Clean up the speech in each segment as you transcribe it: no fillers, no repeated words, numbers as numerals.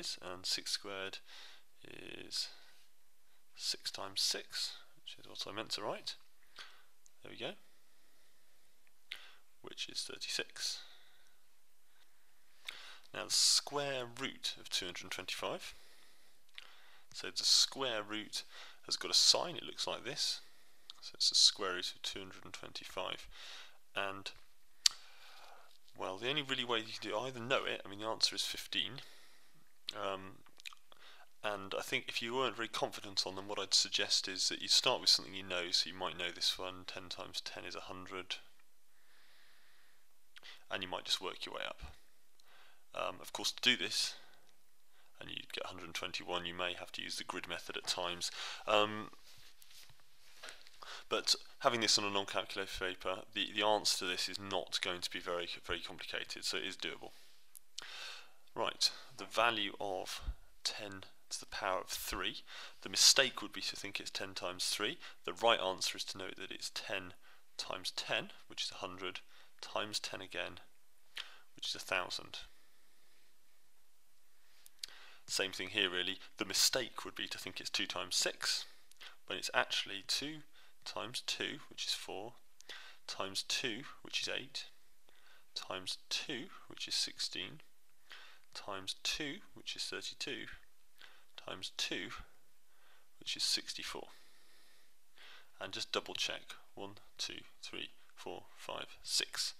is, and 6 squared is 6 times 6, which is what I meant to write. There we go, which is 36. Now the square root of 225, so the square root has got a sign, it looks like this, so it's the square root of 225, and well, the only really way you can do either know it, I mean the answer is 15, and I think if you weren't very confident on them, what I'd suggest is that you start with something you know, so you might know this one, 10 times 10 is 100, and you might just work your way up. Of course, to do this, and you get 121, you may have to use the grid method at times, but having this on a non-calculator paper, the answer to this is not going to be very complicated, so it is doable. Right, the value of 10 to the power of 3, the mistake would be to think it's 10 times 3, the right answer is to note that it's 10 times 10, which is 100, times 10 again, which is 1000. Same thing here really, the mistake would be to think it's 2 times 6, but it's actually 2 times 2, which is 4, times 2, which is 8, times 2, which is 16, times 2, which is 32, times 2, which is 64. And just double check, 1, 2, 3, 4, 5, 6,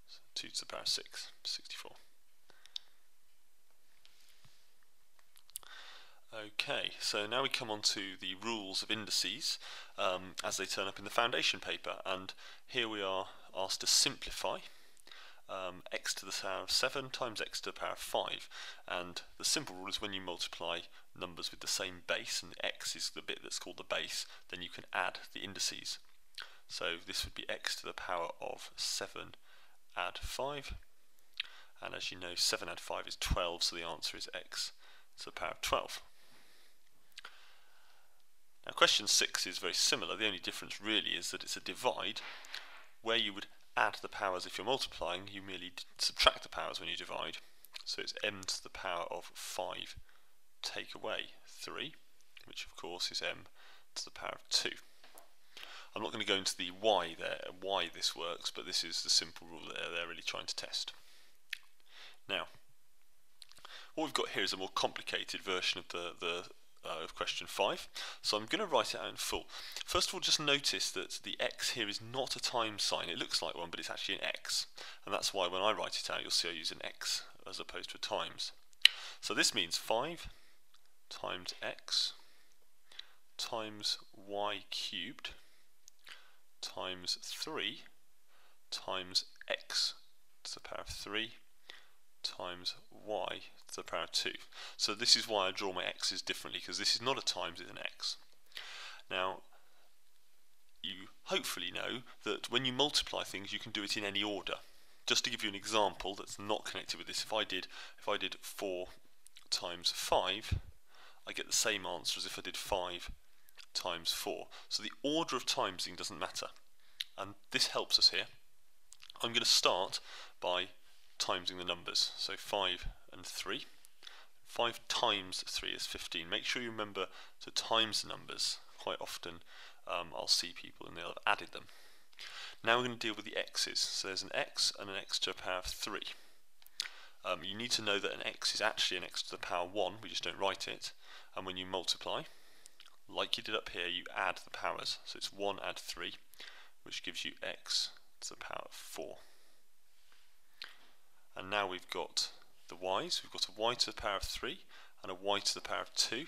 so 2 to the power of 6, 64. Okay, so now we come on to the rules of indices as they turn up in the foundation paper, and here we are asked to simplify x to the power of 7 times x to the power of 5, and the simple rule is when you multiply numbers with the same base, and the x is the bit that's called the base, then you can add the indices. So this would be x to the power of 7 add 5, and as you know 7 add 5 is 12, so the answer is x to the power of 12. Now question 6 is very similar, the only difference really is that it's a divide. Where you would add the powers if you're multiplying, you merely subtract the powers when you divide. So it's m to the power of 5 take away 3, which of course is m to the power of 2. I'm not going to go into the why this works, but this is the simple rule that they're really trying to test. Now, what we've got here is a more complicated version of of question 5, so I'm going to write it out in full. First of all, just notice that the x here is not a times sign. It looks like one, but it's actually an x, and that's why when I write it out you'll see I use an x as opposed to a times. So this means 5 times x times y cubed times 3 times x to the power of 3 times y to the power of 2. So this is why I draw my x's differently, because this is not a times, it's an x. Now, you hopefully know that when you multiply things you can do it in any order. Just to give you an example that's not connected with this, if I did 4 times 5, I get the same answer as if I did 5 times 4. So the order of timesing doesn't matter, and this helps us here. I'm going to start by timesing the numbers, so 5 and 3. 5 times 3 is 15. Make sure you remember to times the numbers. Quite often I'll see people and they'll have added them. Now we're going to deal with the x's. So there's an x and an x to the power of 3. You need to know that an x is actually an x to the power 1, we just don't write it, and when you multiply, like you did up here, you add the powers. So it's 1 add 3, which gives you x to the power of 4. And now we've got the y's. We've got a y to the power of 3 and a y to the power of 2,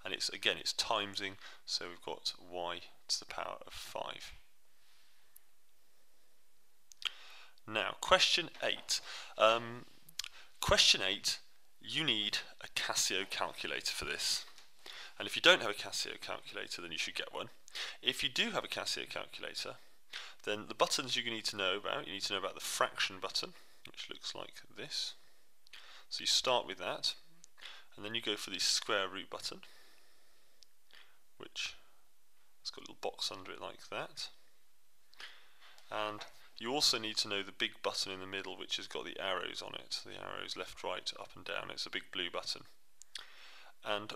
and it's timesing, so we've got y to the power of 5. Now question 8. Question 8, you need a Casio calculator for this, and if you don't have a Casio calculator then you should get one. If you do have a Casio calculator, then the buttons you need to know about, the fraction button, which looks like this. So you start with that, and then you go for the square root button, which has got a little box under it like that. And you also need to know the big button in the middle, which has got the arrows on it. The arrows left, right, up and down. It's a big blue button. And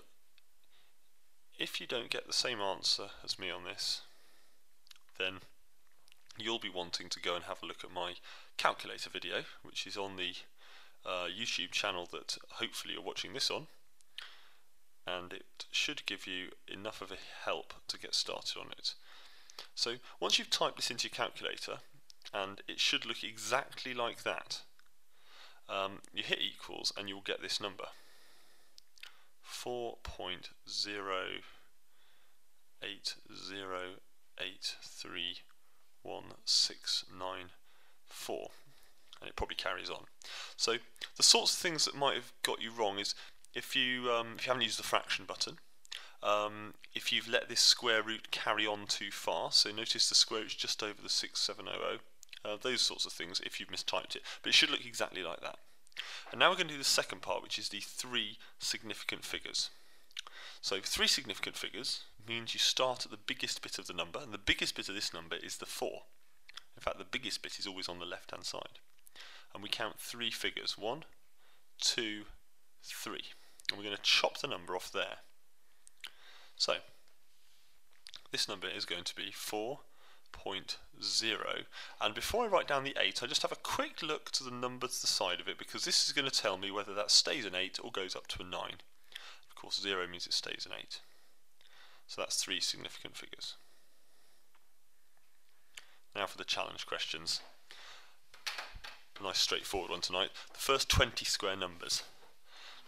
if you don't get the same answer as me on this, then you'll be wanting to go and have a look at my calculator video, which is on the YouTube channel that hopefully you're watching this on, and it should give you enough of a help to get started on it. So once you've typed this into your calculator, and it should look exactly like that, you hit equals and you'll get this number, 4.080831694, and it probably carries on. So the sorts of things that might have got you wrong is if you haven't used the fraction button, if you've let this square root carry on too far, so notice the square root is just over the 6700, those sorts of things if you've mistyped it, but it should look exactly like that. And now we're going to do the second part, which is the three significant figures. So three significant figures means you start at the biggest bit of the number, and the biggest bit of this number is the 4. In fact, the biggest bit is always on the left hand side. And we count three figures, 1, 2, 3. And we're going to chop the number off there. So this number is going to be 4.0, and before I write down the 8, I just have a quick look to the number to the side of it, because this is going to tell me whether that stays an 8 or goes up to a 9. Of course 0 means it stays an 8. So that's three significant figures. Now for the challenge questions. A nice straightforward one tonight. The first 20 square numbers.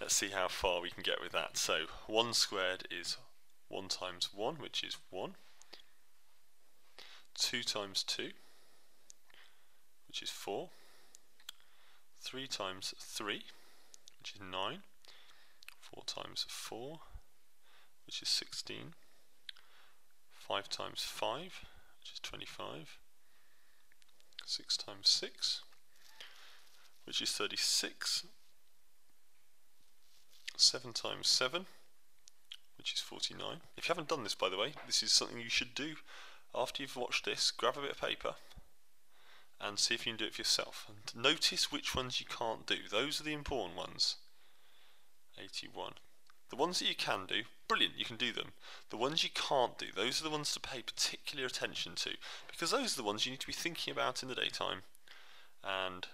Let's see how far we can get with that. So 1 squared is 1 times 1, which is 1. 2 times 2, which is 4. 3 times 3, which is 9. 4 times 4, which is 16. 5 times 5, which is 25. 6 times 6, which is 36. 7 times 7, which is 49. If you haven't done this, by the way, this is something you should do after you've watched this. Grab a bit of paper and see if you can do it for yourself. And notice which ones you can't do. Those are the important ones. 81. The ones that you can do, brilliant, you can do them. The ones you can't do, those are the ones to pay particular attention to, because those are the ones you need to be thinking about in the daytime and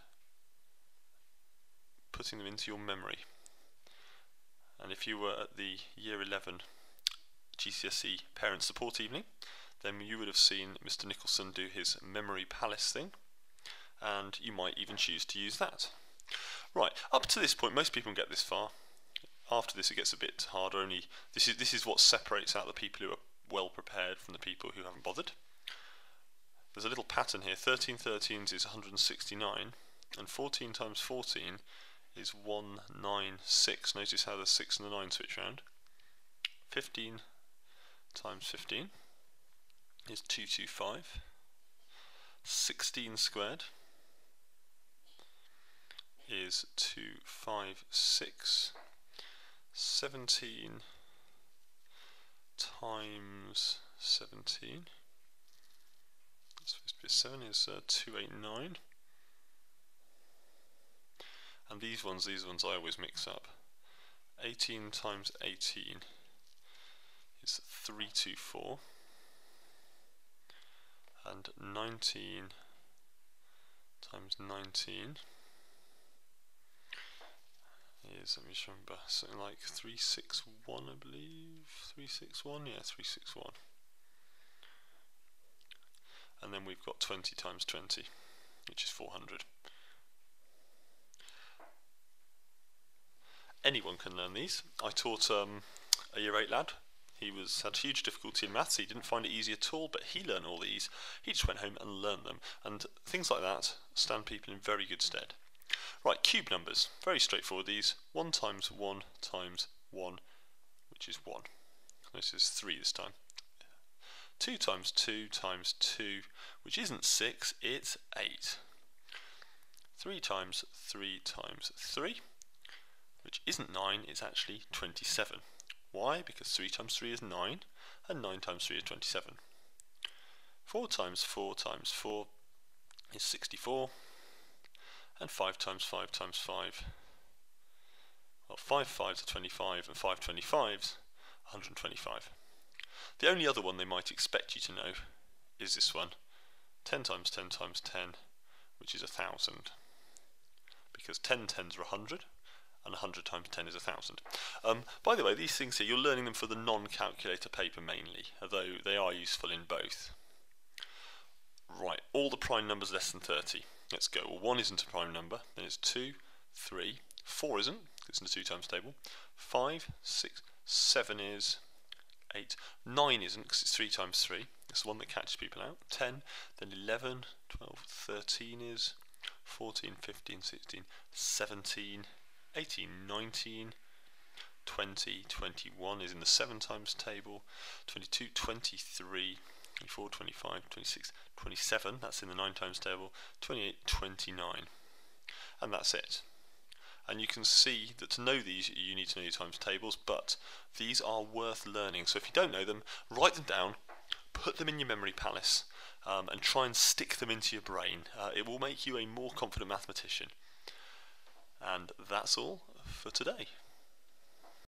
putting them into your memory. And if you were at the Year 11 GCSE Parent Support Evening, then you would have seen Mr. Nicholson do his Memory Palace thing, and you might even choose to use that. Right, up to this point, most people can get this far. After this, it gets a bit harder. This is what separates out the people who are well prepared from the people who haven't bothered. There's a little pattern here. 13 13s is 169, and 14 times 14 is 196. Notice how the 6 and the 9 switch around. 15 times 15 is 225. 16 squared is 256. 17 times 17, that's supposed to be a 7, is 289. And these ones I always mix up. 18 times 18 is 324. And 19 times 19 is, let me just remember, something like 361, I believe. 361, yeah, 361. And then we've got 20 times 20, which is 400. Anyone can learn these. I taught a Year 8 lad. He had huge difficulty in maths. He didn't find it easy at all, but he learned all these. He just went home and learned them. And things like that stand people in very good stead. Right, cube numbers. Very straightforward these. 1 times 1 times 1, which is 1. This is 3 this time. 2 times 2 times 2, which isn't 6, it's 8. 3 times 3 times 3, which isn't 9, it's actually 27. Why? Because 3 times 3 is 9, and 9 times 3 is 27. 4 times 4 times 4 is 64, and 5 times 5 times 5, Well, 5 5s are 25 and 5 25s 125. The only other one they might expect you to know is this one, 10 times 10 times 10, which is 1,000. Because 10 tens are 100, and 100 times 10 is 1,000. By the way, these things here, you're learning them for the non-calculator paper mainly, although they are useful in both. Right, all the prime numbers less than 30. Let's go. Well, 1 isn't a prime number, then it's 2, 3, 4 isn't, it's in the 2 times table, 5, 6, 7 is, 8, 9 isn't because it's 3 times 3, it's the one that catches people out, 10, then 11, 12, 13 is, 14, 15, 16, 17, 18, 19, 20, 21 is in the 7 times table, 22, 23, 24, 25, 26, 27, that's in the 9 times table, 28, 29, and that's it. And you can see that to know these you need to know your times tables, but these are worth learning. So if you don't know them, write them down, put them in your memory palace, and try and stick them into your brain. It will make you a more confident mathematician. And that's all for today.